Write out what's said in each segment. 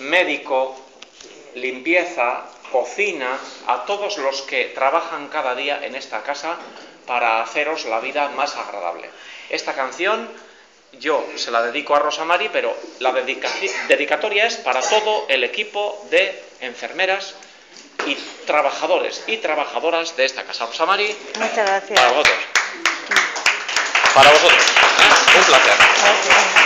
médico, limpieza, cocina, a todos los que trabajan cada día en esta casa para haceros la vida más agradable. Esta canción yo se la dedico a Rosa Mari, pero la dedicatoria es para todo el equipo de enfermeras y trabajadores y trabajadoras de esta casa. Rosa Mari, muchas gracias. Para vosotros. Para vosotros. Un placer. Gracias.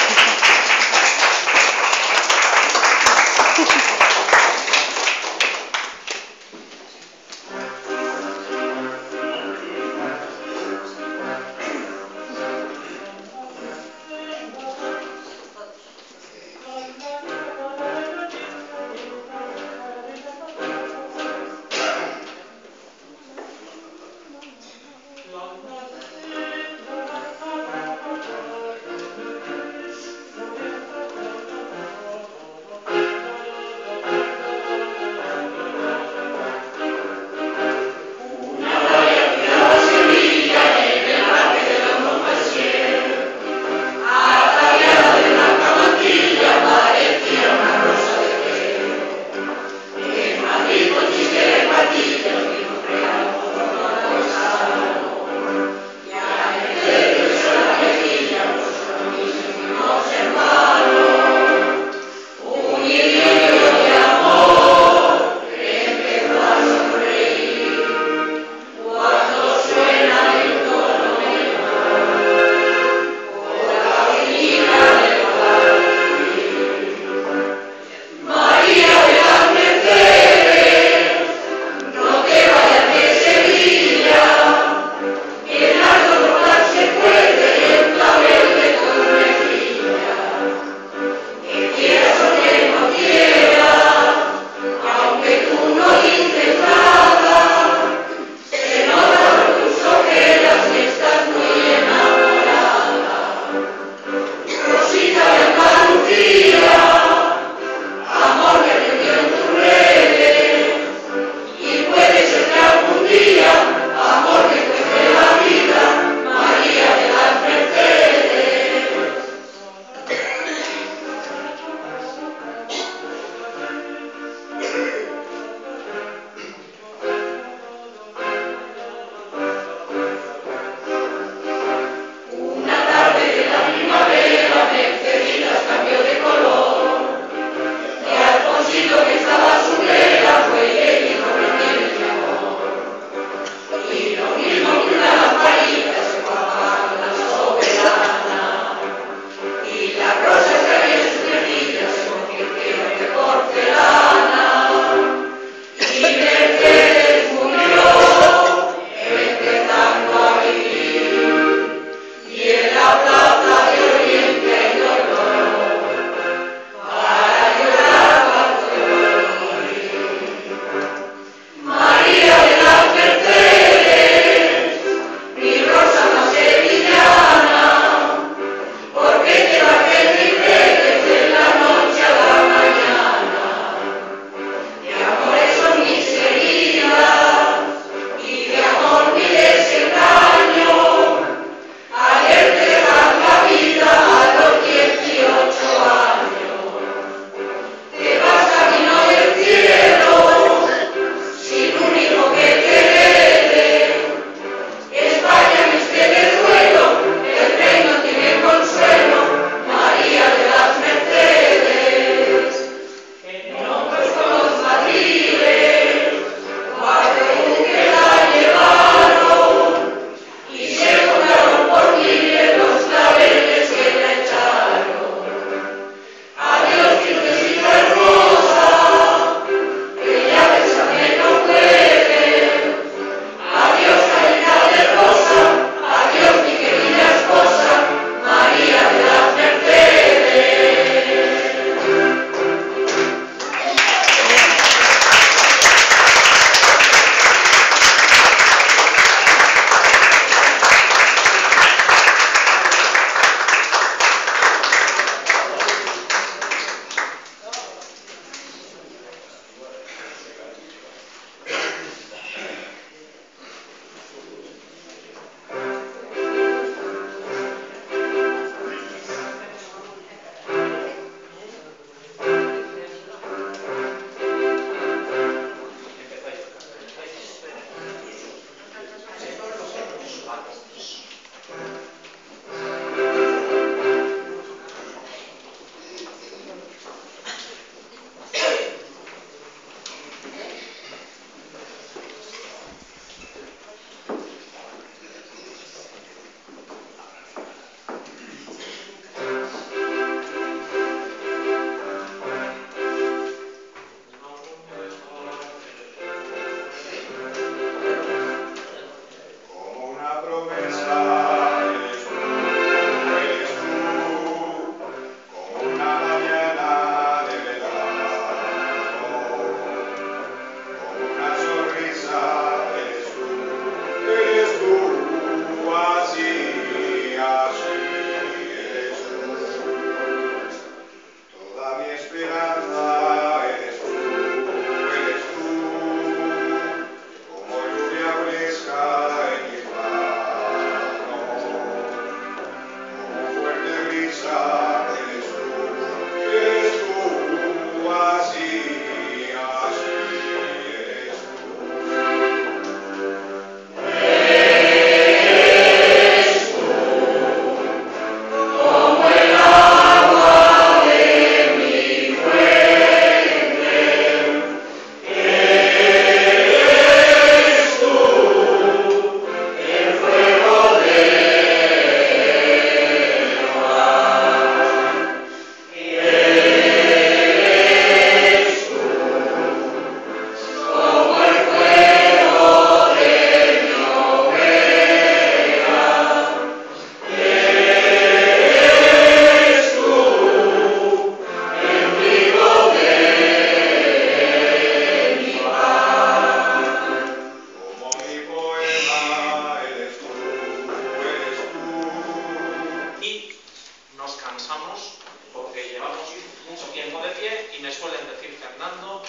porque llevamos mucho tiempo de pie y me suelen decir, Fernando,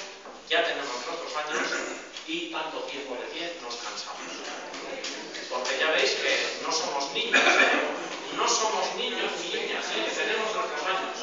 ya tenemos nuestros años y tanto tiempo de pie nos cansamos. Porque ya veis que no somos niños, no somos niños ni niñas, tenemos nuestros años.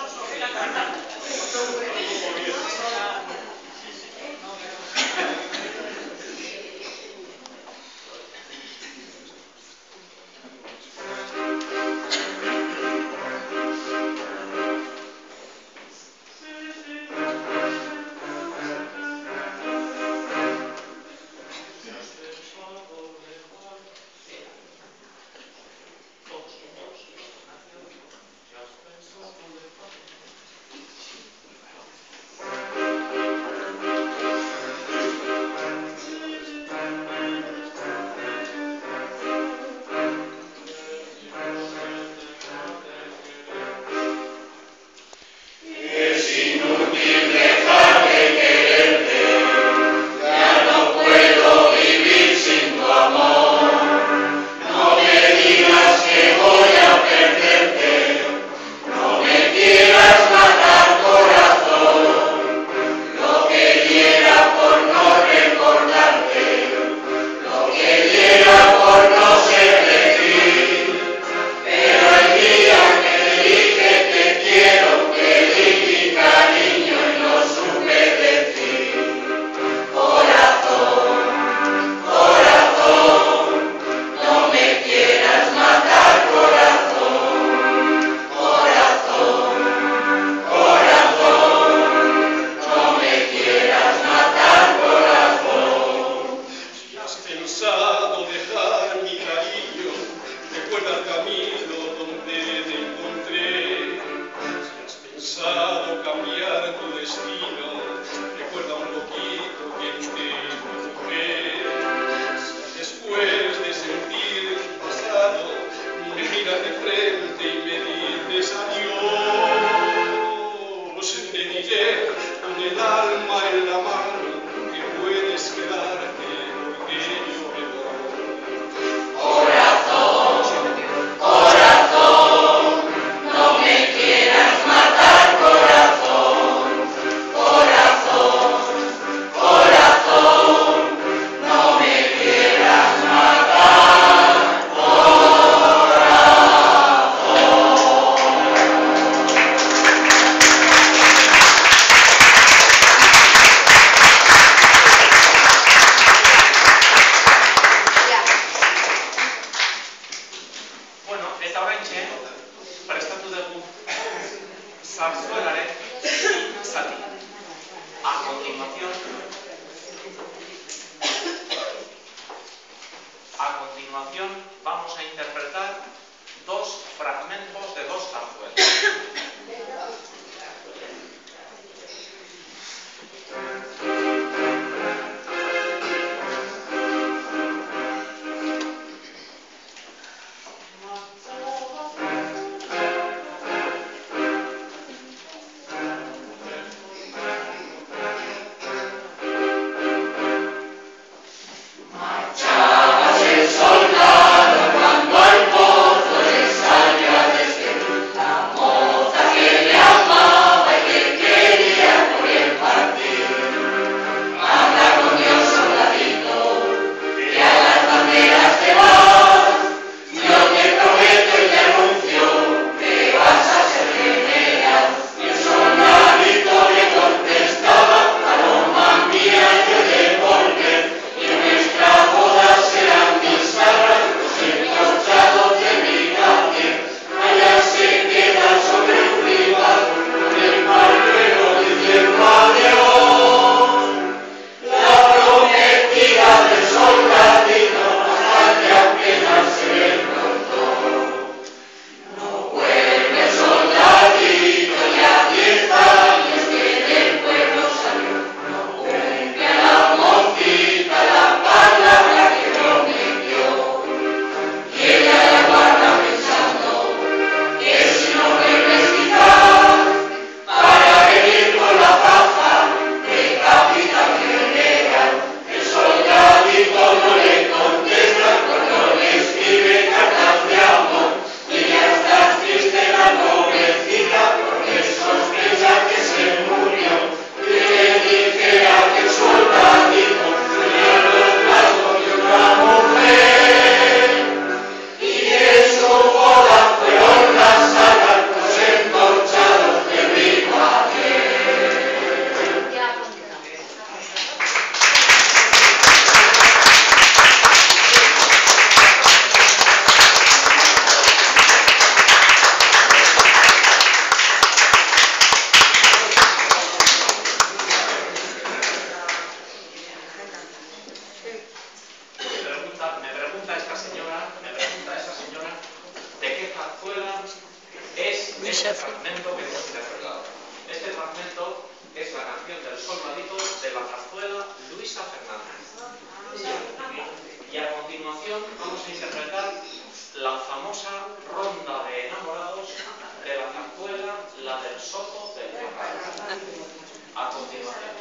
A continuación vamos a interpretar dos fragmentos de dos zarzuelas. Yeah. del Soto del Cerrado. A continuación.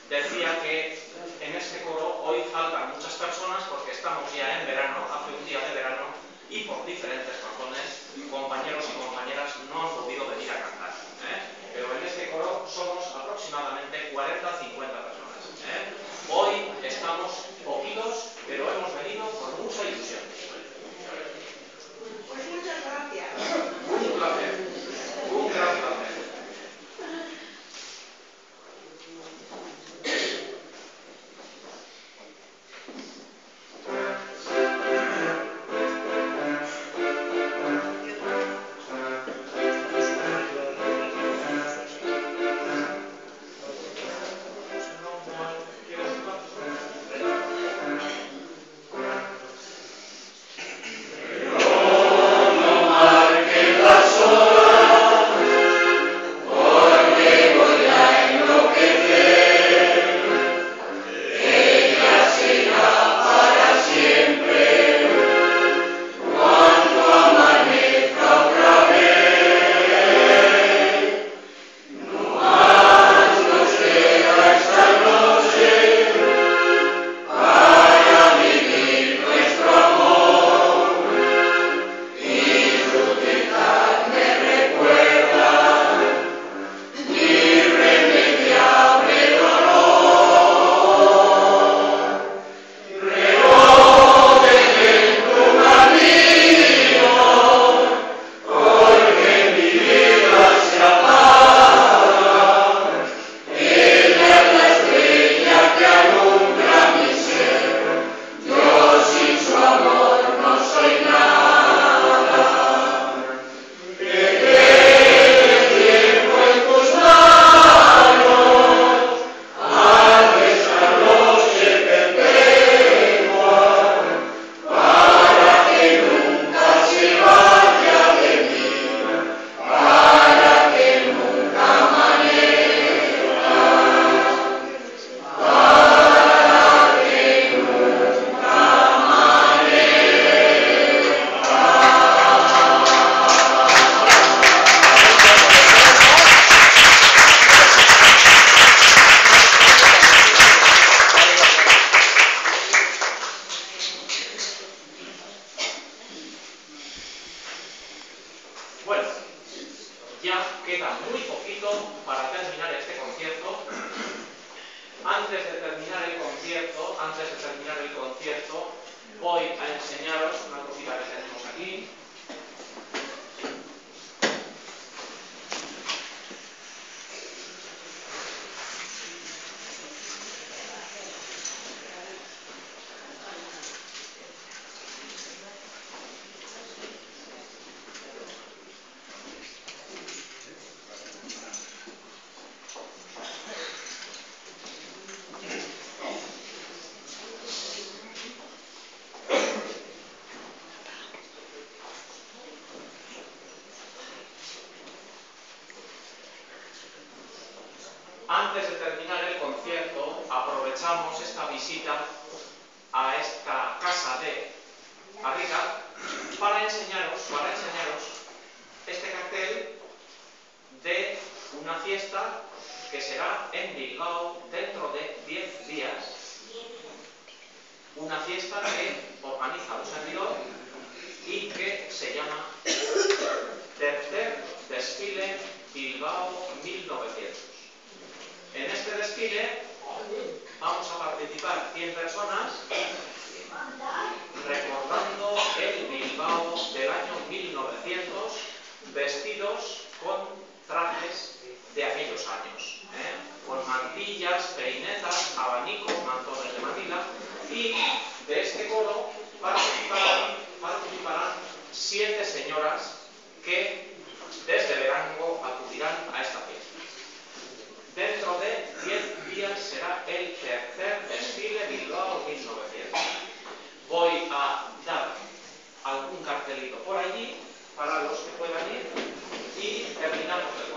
Decía que en este coro hoy faltan muchas personas porque estamos ya en verano, hace un día de verano, y por diferentes razones, compañeros y compañeras no han podido venir a cantar. Pero en este coro somos aproximadamente 40-50 personas. Hoy estamos poquitos, pero hemos venido con mucha ilusión. Pues muchas gracias. Un placer, un gran placer. Bueno, ya queda muy poquito para terminar este concierto. Antes de terminar el concierto, voy a enseñaros una cosita que tenemos aquí. Antes de terminar el concierto, aprovechamos esta visita a esta casa de Arrica para enseñaros este cartel de una fiesta que será en Bilbao dentro de 10 días. Una fiesta que organiza un servidor y que se llama Tercer Desfile Bilbao 1900. En este desfile vamos a participar 100 personas recordando el Bilbao del año 1900, vestidos con trajes de aquellos años, con mantillas, peinetas, abanicos, mantones de Manila, y de este coro participarán 7 señoras que desde Verango acudirán a esta fiesta. Dentro de 10 días será el tercer desfile Bilbao 1900. Voy a dar algún cartelito por allí para los que puedan ir y terminamos el